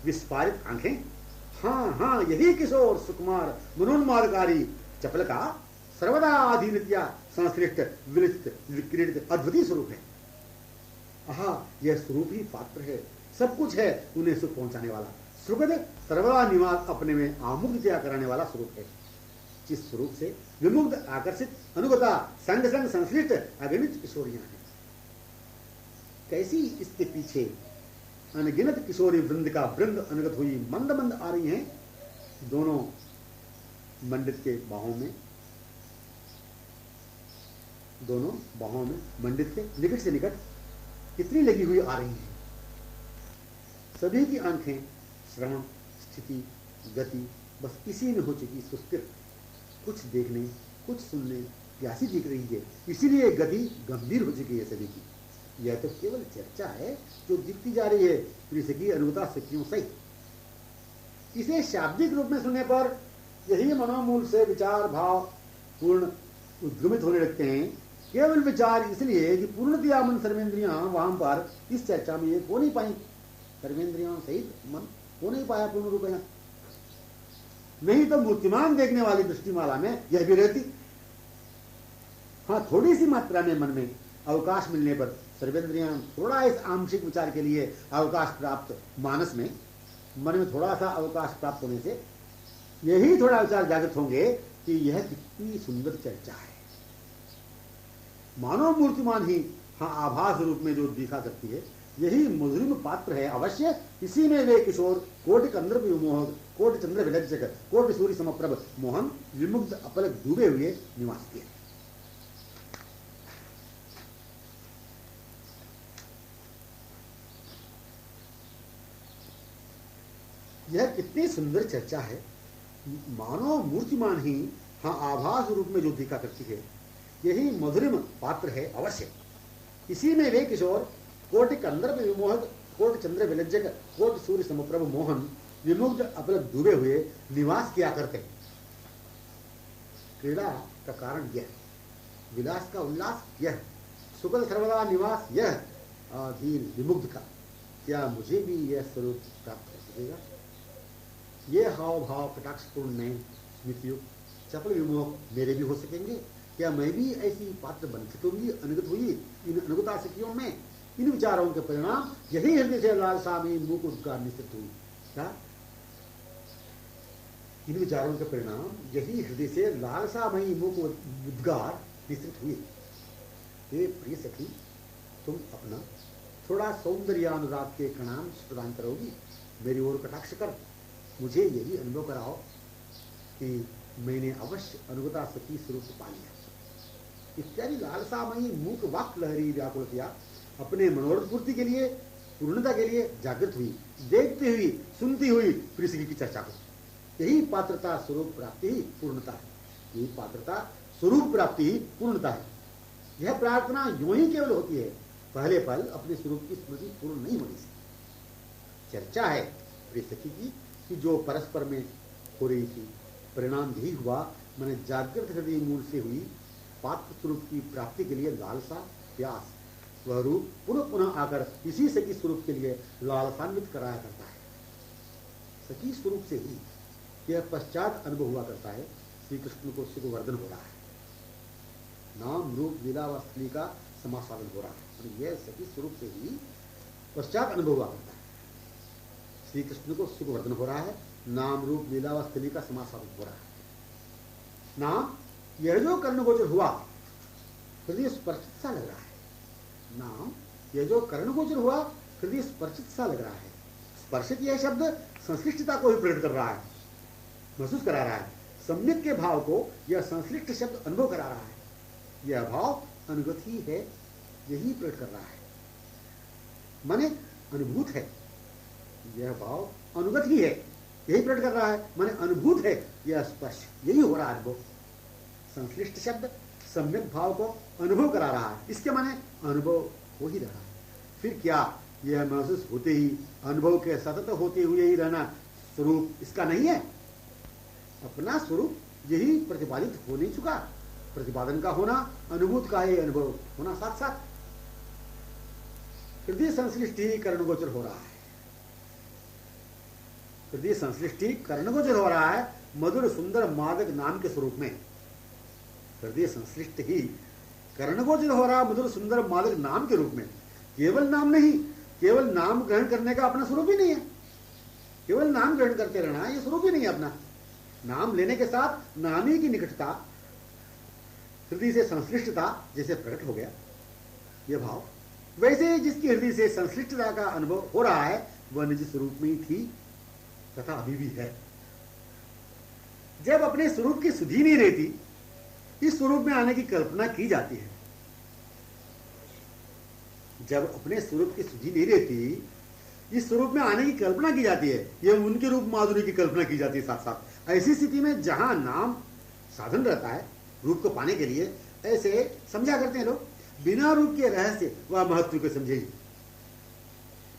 विस्फारित आंखें। हाँ हाँ, यही किशोर सुकुमार मनोन्मादकारी चपल का सर्वदा आधीनत्या संश्लिष्ट विलित विक्रीडित अद्वितीय स्वरूप है। आहा, यह स्वरूप ही पात्र है, सब कुछ है उन्हें सुख पहुंचाने वाला। सुखद सर्वदा निवास अपने में आमुग्धया कराने वाला स्वरूप है, जिस स्वरूप से विमुग्ध आकर्षित अनुगता संग संग संश्लिष्ट अगणित किशोरियां हैं। कैसी इसके पीछे अनगिनत किशोरी वृंद का वृंद अनुगत हुई मंद मंद आ रही हैं, दोनों मंडित के बाहों में, दोनों बाहों में मंडित के निकट से निकट कितनी लगी हुई आ रही हैं। सभी की आंखें श्रवण, स्थिति, गति बस इसी में हो चुकी सुस्थिर, कुछ देखने कुछ सुनने प्यासी दिख रही है, इसीलिए गति गंभीर हो चुकी है सभी की। यह तो केवल चर्चा है जो दिखती जा रही है प्रिय सखी अनुगता सखियों सहित। इसे शाब्दिक रूप में सुनने पर यही मनोमूल से विचार भाव पूर्ण उद्गमित होने लगते हैं। केवल विचार इसलिए कि पूर्णतया मन सर्वेंद्रियां वहां पर इस चर्चा में एक हो नहीं पाई, सर्वेंद्रियों सहित मन हो नहीं पाया पूर्ण रूप में। नहीं तो मूर्तिमान देखने वाली दृष्टिमाला में यह भी रहती। हाँ, थोड़ी सी मात्रा में मन में अवकाश मिलने पर सर्वेंद्रियां थोड़ा इस आंशिक विचार के लिए अवकाश प्राप्त, मानस में मन में थोड़ा सा अवकाश प्राप्त होने से यही थोड़ा विचार जागृत होंगे कि यह कितनी सुंदर चर्चा है। मानव मूर्तिमान ही हाँ आभास रूप में जो दिखा करती है, यही मुजरिम पात्र है अवश्य। इसी में वे किशोर कोटि कंद्र विमोह, कोटि चंद्र विलज्जक, कोटि सूर्य समप्रभ मोहन विमुग्ध अपलक डूबे हुए निवास किए। यह कितनी सुंदर चर्चा है। मानव मूर्तिमान ही हाँ आभास रूप में जो दिखा करती है, यही मधुरिम पात्र है अवश्य। इसी में वे किशोर कोटि कंदर्प विमोहक, कोटि चंद्र विलज्जक, कोटि सूर्य समप्रभ मोहन विमुग्ध अपलक डूबे हुए निवास किया करते। क्रीड़ा का कारण यह, विलास का उल्लास यह, सुखद सर्वदा निवास यह, अधीर विमुग्ध का। क्या मुझे भी यह स्वरूप प्राप्त हो सकेगा? ये हाव भाव कटाक्षपूर्ण नए स्मृतियुक्त चपल विमोह मेरे भी हो सकेंगे? क्या मैं भी ऐसी पात्र बन सकूंगी अनुगत हुई इन अनुगता सखियों में? इन विचारों के परिणाम यही हृदय से लालसा में मुख उद्गार निश्चित हुई। क्या इन विचारों के परिणाम यही हृदय से लालसामयी मुख उद्गार निश्चित हुई। हे प्रिय सखी, तुम अपना थोड़ा सौंदर्यानुराग के कणाम प्रदान करोगी? मेरी ओर कटाक्ष कर मुझे यही अनुभव कराओ कि मैंने अवश्य अनुगता सखी स्वरूप पा लिया। इत्यादि लालसामयी मूक वाक लहरी व्याकुलतया अपने मनोरथ पूर्ति के लिए, पूर्णता के लिए जागृत हुई, देखती हुई सुनती हुई प्रिय सखी की चर्चा को। यही पात्रता स्वरूप प्राप्ति ही पूर्णता है। यही पात्रता स्वरूप प्राप्ति ही पूर्णता है। यह प्रार्थना यूं ही केवल होती है, पहले पल अपने स्वरूप की स्मृति पूर्ण नहीं होने से। चर्चा है प्रिय सखी की कि जो परस्पर में हो रही थी, परिणाम यही हुआ। मैंने जागृत हृदय मूल से हुई पात्र स्वरूप की प्राप्ति के लिए लालसा प्यास स्वरूप पुनः पुनः आकर इसी सखी स्वरूप के लिए लालसान्वित कराया करता है। सखी स्वरूप से ही यह पश्चात अनुभव हुआ करता है। श्री कृष्ण को सुखवर्धन हो रहा है, नाम रूप लीला व स्थली का समासाधन हो रहा है, और यह सखी स्वरूप से ही पश्चात अनुभव हुआ करता है। श्री कृष्ण को सुखवर्धन हो रहा है, नाम रूप लीला व स्थली का समासाधन हो रहा है। नाम यह जो कर्णगोचर हुआ हृदय स्पर्शित सा लग रहा है। नाम यह जो कर्णगोचर हुआ हृदय स्पर्शित सा लग रहा है। स्पर्शित यह शब्द संश्लिष्टता को ही प्रकट कर रहा है, महसूस करा रहा है। सम्यक के भाव को यह संश्लिष्ट शब्द अनुभव करा रहा है। यह भाव अनुगत ही है, यही प्रकट कर रहा है, माने अनुभूत है। यह भाव अनुगत ही है, यही प्रकट कर रहा है, माने अनुभूत है। यह स्पर्श यही हो रहा है अनुभव। संश्लिष्ट शब्द सम्यक भाव को अनुभव करा रहा है, इसके माने अनुभव हो ही रहा है। फिर क्या यह महसूस होते ही अनुभव के सतत होते हुए ही रहना स्वरूप इसका नहीं है? अपना स्वरूप यही प्रतिपादित हो नहीं चुका। प्रतिपादन का होना, अनुभूत का ही अनुभव होना साथ साथ। हृदय संश्लिष्टि कर्णगोचर हो रहा है। हृदय संश्लिष्टि कर्णगोचर हो रहा है मधुर सुंदर मादक नाम के स्वरूप में। हृदय संश्लिष्ट ही कर्णगोचर हो रहा मधुर सुंदर मालिक नाम के रूप में। केवल नाम नहीं, केवल नाम ग्रहण करने का अपना स्वरूप ही नहीं है। केवल नाम ग्रहण करते रहना ये स्वरूप ही नहीं है अपना। नाम लेने के साथ नामी की निकटता, हृदय से संश्लिष्टता जैसे प्रकट हो गया ये भाव, वैसे ही जिसकी हृदय से संश्लिष्टता का अनुभव हो रहा है वह निज स्वरूप में ही थी तथा अभी भी है। जब अपने स्वरूप की सुधि नहीं रहती, इस स्वरूप में आने की कल्पना की जाती है। जब अपने स्वरूप की सुधि नहीं रहती, इस स्वरूप में आने की कल्पना की जाती है, यह उनके रूप माधुर्य की कल्पना की जाती है साथ साथ। ऐसी स्थिति में जहां नाम साधन रहता है रूप को पाने के लिए, ऐसे समझा करते हैं लोग, बिना रूप के रहस्य व महत्व को समझे,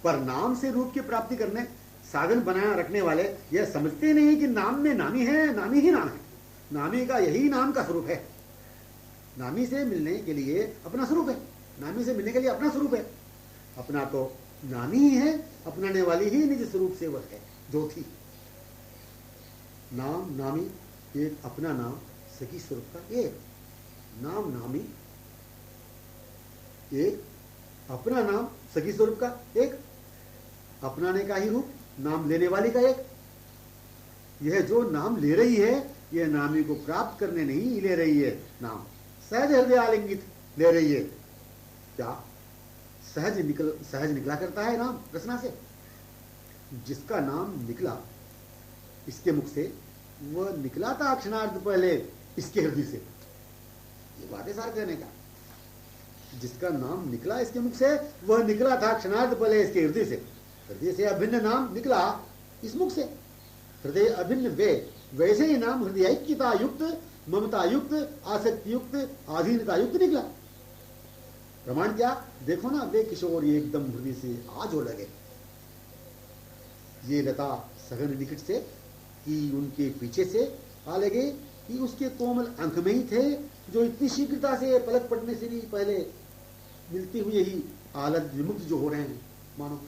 पर नाम से रूप की प्राप्ति करने साधन बनाया रखने वाले यह समझते नहीं कि नाम में नामी है, नामी ही नाम है, नामी का यही नाम का स्वरूप है। नामी से मिलने के लिए अपना स्वरूप है, नामी से मिलने के लिए अपना स्वरूप है। अपना तो नामी ही है, अपनाने वाली ही निज स्वरूप से वह है जो थी। नाम नामी एक अपना नाम सखी स्वरूप का एक नाम, नामी एक अपना नाम सखी स्वरूप का एक, अपनाने का ही रूप नाम लेने वाली का एक। यह जो नाम ले रही है यह नामी को प्राप्त करने नहीं ले रही है, नाम सहज हृदय आलिंगित ले रही है। क्या सहज निकला करता है नाम रचना से। जिसका नाम निकला इसके मुख से, वह निकला था क्षणार्ध पहले इसके हृदय से। ये बात है सार कहने का। जिसका नाम निकला इसके मुख से, वह निकला था क्षणार्ध पहले इसके हृदय से। हृदय से अभिन्न नाम निकला इस मुख से। हृदय अभिन्न वे, वैसे ही नाम हृदयैक्यता युक्त, ममता युक्त, आसक्ति युक्त, आधीनता युक्त निकला। प्रमाण क्या? देखो ना, वे किशोर ये एकदम हृदय से आज हो लगे। ये लता सघन निकट से कि उनके पीछे से आ लगे कि उसके कोमल अंक में ही थे, जो इतनी शीघ्रता से पलक पड़ने से भी पहले मिलते हुए ही आलत विमुक्त जो हो रहे हैं मानो।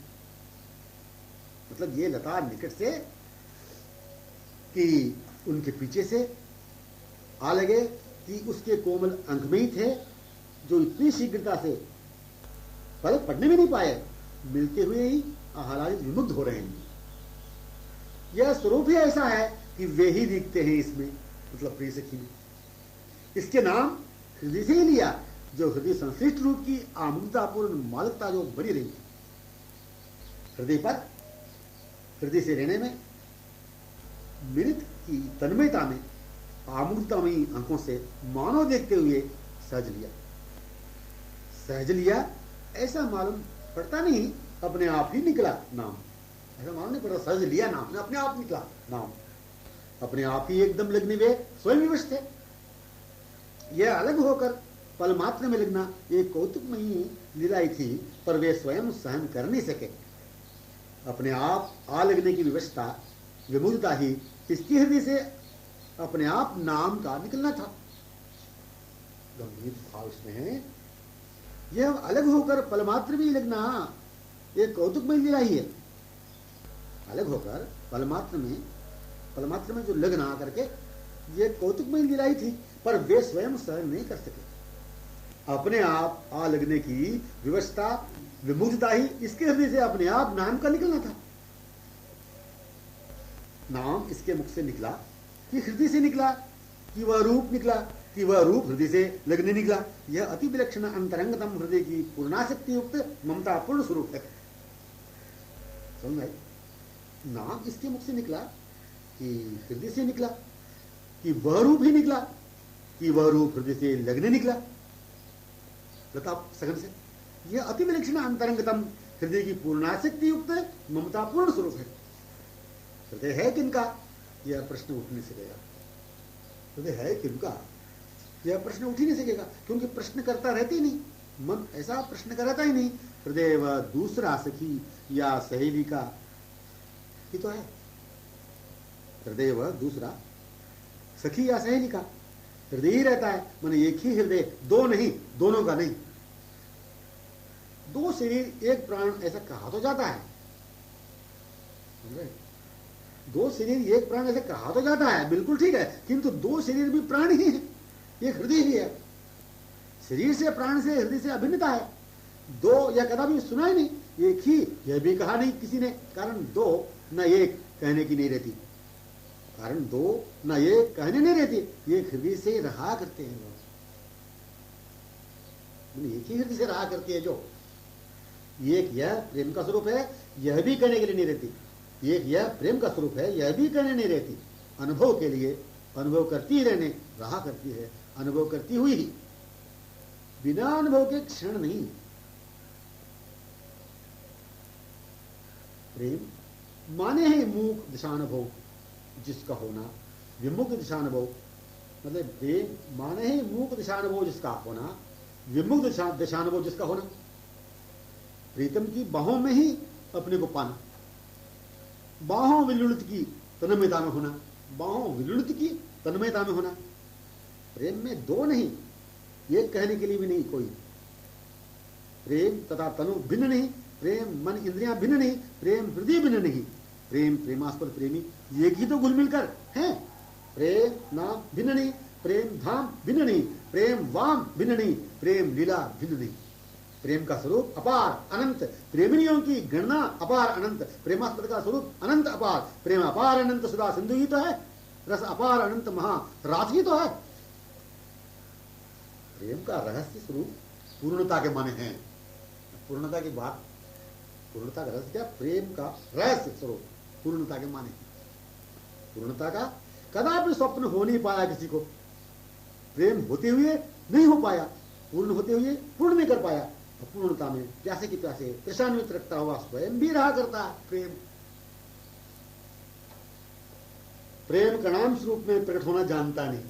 मतलब ये लता निकट से कि उनके पीछे से आ लगे कि उसके कोमल अंक में ही थे, जो इतनी शीघ्रता से पलक पड़ने में नहीं पाए, मिलते हुए ही आह्लादित विमुग्ध हो रहे हैं। यह स्वरूप ही ऐसा है कि वे ही दिखते हैं इसमें, मतलब प्रिय सखी में। इसके नाम हृदय से ही लिया, जो हृदय संश्लिष्ट रूप की आमुग्धतापूर्ण मालिकता जो बनी रही थी हृदय पर। हृदय से रहने में, मिलित की तन्मयता में, आमुग्धतामयी आंखों से मानव देखते हुए सहज लिया। सहज लिया ऐसा मालूम पड़ता नहीं, अपने आप ही निकला नाम, ऐसा मालूम नहीं पड़ता। सहज लिया नाम, अपने आप निकला नाम, अपने आप ही एकदम लगने वे स्वयं विवश थे। यह अलग होकर पल मात्र में लगना एक कौतुकमयी लीलाई थी, पर वे स्वयं सहन कर नहीं सके। अपने आप आ लगने की विवशता, विमुग्धता ही इसकी हृदय से अपने आप नाम का निकलना था। गंभीर भाव इसमें है। यह अलग होकर पल मात्र में लगना एक कौतुकमयी लीलाई है। अलग होकर पल मात्र में जो लगना करके ये कौतुकमयी लीलाई थी, पर वे स्वयं सहन नहीं कर सके। अपने आप आ लगने की विवशता, विमुग्धता ही इसके हृदय से अपने आप नाम का निकलना था। नाम इसके मुख से निकला कि हृदय से निकला, कि वह रूप निकला कि वह रूप हृदय से लगने निकला। यह अति विलक्षण अंतरंगतम हृदय की पूर्णाशक्ति युक्त ममता पूर्ण स्वरूप है। समझ आए? नाम इसके मुख से निकला कि हृदय से निकला, कि वह रूप ही निकला, कि वह रूप हृदय से लगने निकला लता सघन से। यह अति विलक्षण अंतरंगतम हृदय की पूर्णाशक्ति युक्त ममता पूर्ण स्वरूप है। हृदय है किनका, यह प्रश्न उठ नहीं सकेगा। हृदय है किनका, यह प्रश्न उठ ही नहीं सकेगा, क्योंकि प्रश्न करता रहती नहीं, मन ऐसा प्रश्न करता ही नहीं। हृदय वह दूसरा सखी या सहेली का ही तो है। हृदय वह दूसरा सखी या सहेली का हृदय ही रहता है। माने एक ही हृदय, दो नहीं, दोनों का नहीं। दो शरीर एक प्राण ऐसा कहा तो जाता है, दो शरीर एक प्राण ऐसे कहा तो जाता है, बिल्कुल ठीक है, किंतु दो शरीर भी प्राण ही है। ये हृदय ही है। शरीर से, प्राण से, हृदय से अभिन्नता है। दो यह कदापि सुना ही नहीं, एक ही यह भी कहा नहीं किसी ने। कारण दो न एक कहने की नहीं रहती, कारण दो न एक कहने नहीं रहती, एक हृदय से रहा करते हैं लोग, एक ही हृदय से रहा करती है। जो एक यह प्रेम का स्वरूप है, यह भी कहने के लिए नहीं रहती, एक यह प्रेम का स्वरूप है, यह भी कहने नहीं रहती। अनुभव के लिए अनुभव करती ही रहने रहा करती है, अनुभव करती हुई ही, बिना अनुभव के क्षण नहीं। प्रेम माने है मूक दिशानुभव जिसका होना, विमुक्त दिशानुभव मतलब प्रेम माने है मूक दिशानुभव जिसका होना, विमुक्त दिशानुभव जिसका होना। प्रीतम की बाहों में ही अपने को पाना, बाहों विलुलित की तन्मयता में होना, बाहों विलुलित की तन्मयता में होना। प्रेम में दो नहीं, एक कहने के लिए भी नहीं कोई। प्रेम तथा तनु भिन्न नहीं, प्रेम मन इंद्रियां भिन्न नहीं, प्रेम हृदय भिन्न नहीं। प्रेम प्रेमास्पद प्रेमी एक ही तो घुल मिलकर हैं। प्रेम नाम भिन्न नहीं, प्रेम धाम भिन्न नहीं, प्रेम वाम भिन्न नहीं, प्रेम लीला भिन्न नहीं। प्रेम का स्वरूप अपार अनंत, प्रेमियों की गणना अपार अनंत। प्रेमास्पद का स्वरूप अनंत अपार, प्रेम अपार अनंत सुधा सिंधु ही तो है, रस अपार अनंत महा रात ही तो है। प्रेम का रहस्य स्वरूप पूर्णता के माने हैं। पूर्णता की बात, पूर्णता का रहस्य क्या? प्रेम का रहस्य स्वरूप पूर्णता के माने। पूर्णता का कदापि स्वप्न हो नहीं पाया किसी को, प्रेम होते हुए नहीं हो पाया, पूर्ण होते हुए पूर्ण नहीं कर पाया। पूर्णता में प्यासे की प्यासे तृषान्वित रखता हुआ स्वयं भी रहा करता है। प्रेम प्रेम कणाम स्वरूप में प्रकट होना जानता नहीं,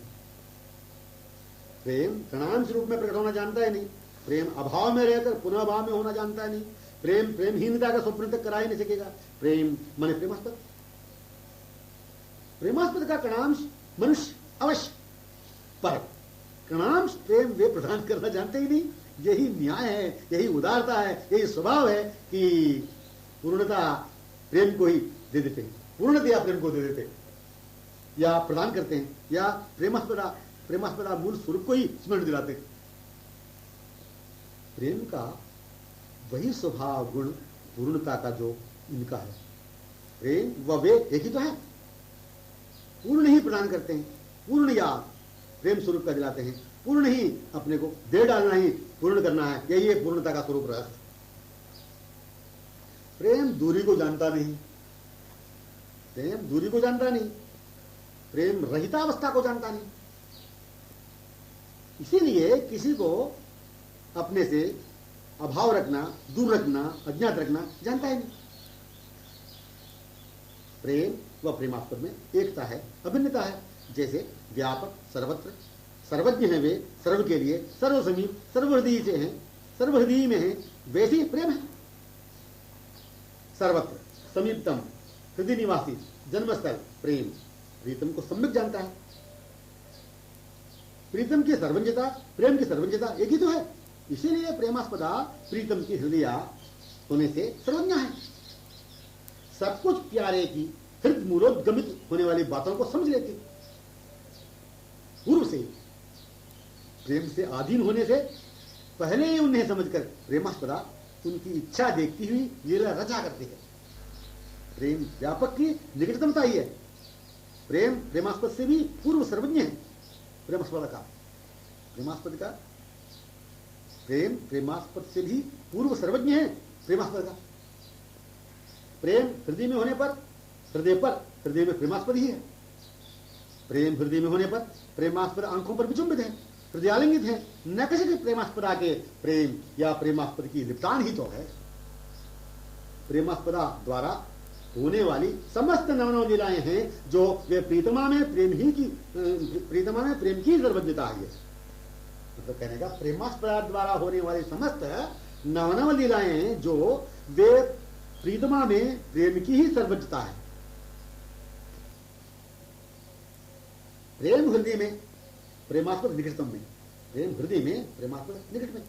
प्रेम कणाम स्वरूप में प्रकट होना जानता है नहीं। प्रेम अभाव में रहकर पुनः भाव में होना जानता है नहीं। प्रेम प्रेमहीनता का स्वप्न तक करा ही नहीं सकेगा। प्रेम माने प्रेमास्पद, प्रेमास्पद का कणांश मनुष्य अवश्य, पर कणांश प्रेम वे प्रदान करना जानते ही नहीं। यही न्याय है, यही उदारता है, यही स्वभाव है कि पूर्णता प्रेम को ही दे देते हैं, पूर्णतया प्रेम को दे देते हैं या प्रदान करते हैं, या प्रेमास्पदा मूल स्वरूप को ही स्मरण दिलाते हैं। प्रेम का वही स्वभाव गुण पूर्णता का जो इनका है। प्रेम व वे एक ही तो है, पूर्ण ही प्रदान करते हैं, पूर्ण याद प्रेम स्वरूप का दिलाते हैं, पूर्ण ही अपने को दे डालना ही पूर्ण करना है। यही है पूर्णता का स्वरूप रहस्य। प्रेम दूरी को जानता नहीं, प्रेम दूरी को जानता नहीं, प्रेम रहितावस्था को जानता नहीं। इसीलिए किसी को अपने से अभाव रखना, दूर रखना, अज्ञात रखना जानता ही नहीं। प्रेम व प्रेमास्पद में एकता है, अभिन्नता है। जैसे व्यापक सर्वत्र सर्वज्ञ है वे, सर्व के लिए सर्व समीप सर्वहृदय से हैं, सर्वहृदय में है, वैसे ही प्रेम है। सर्वत्र समीपतम हृदय निवासी जन्मस्थल प्रेम प्रीतम को सम्यक जानता है। प्रीतम की सर्वज्ञता, प्रेम की सर्वज्ञता एक ही तो है। इसीलिए प्रेमास्पदा प्रीतम की हृदय होने से सर्वज्ञ है। सब कुछ प्यारे की हृदय मूलोद्गमित होने वाली बातों को समझ लेती। पूर्व से प्रेम से अधीन होने से पहले ही उन्हें समझकर प्रेमास्पदा उनकी इच्छा देखती हुई लीला रचा करती है। प्रेम व्यापक की निकटतमता ही है। प्रेम प्रेमास्पद से भी पूर्व सर्वज्ञ है। प्रेमास्पद का प्रेम प्रेमास्पद से भी पूर्व सर्वज्ञ है। प्रेमास्पद का प्रेम हृदय में होने पर हृदय में प्रेमास्पद ही है। प्रेम हृदय में होने पर प्रेमास्पद आंखों पर विचुंबित है, हृदयालिंगित है। न किसी के प्रेमास्पदा के प्रेम या प्रेमास्पद की लिप्तान ही तो है। प्रेमास्पदा द्वारा होने वाली समस्त नवनव लीलाएं हैं जो वे प्रीतमा में प्रेम की सर्वज्ञता है। मतलब कहने का प्रेमास्पदा द्वारा होने वाली समस्त नवनव लीलाएं हैं जो वे प्रीतमा में प्रेम की ही सर्वज्ञता है। प्रेम हृदय में प्रेमास्पद निकटतम में, प्रेम हृदय में प्रेमास्पद निकट में।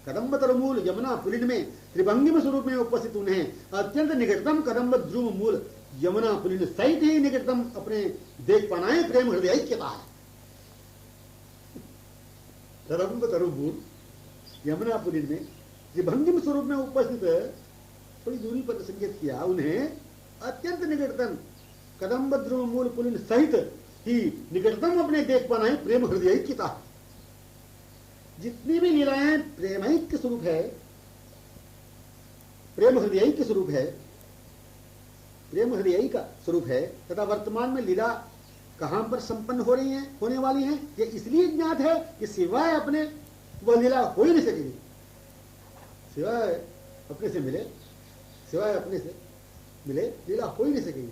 कदम्ब तरमूल यमुना पुलिन में त्रिभंगिम स्वरूप में उपस्थित उन्हें अत्यंत निकटतम कदम्ब ध्रुव मूल यमुना पुलिन सहित ही निकटतम अपने देख पाना है। प्रेम हृदय ऐक्यता है। रंब तरुभूर यमुनापुरी में त्रिभंगिम स्वरूप में उपस्थित थोड़ी दूरी पर संकेत किया, उन्हें अत्यंत निकटतम कदम्ब ध्रुव मूल पुलिन सहित ही निकटतम अपने देख पाना है प्रेम हृदय की। जितनी भी लीलाएं प्रेमैक्य स्वरूप है, प्रेम हृदय के स्वरूप है, प्रेम हृदय का स्वरूप है, तथा वर्तमान में लीला कहां पर संपन्न हो रही हैं, होने वाली हैं, ये इसलिए ज्ञात है कि सिवाय अपने वह लीला हो ही नहीं सकेगी। सिवाय अपने से मिले लीला हो ही नहीं सकेगी।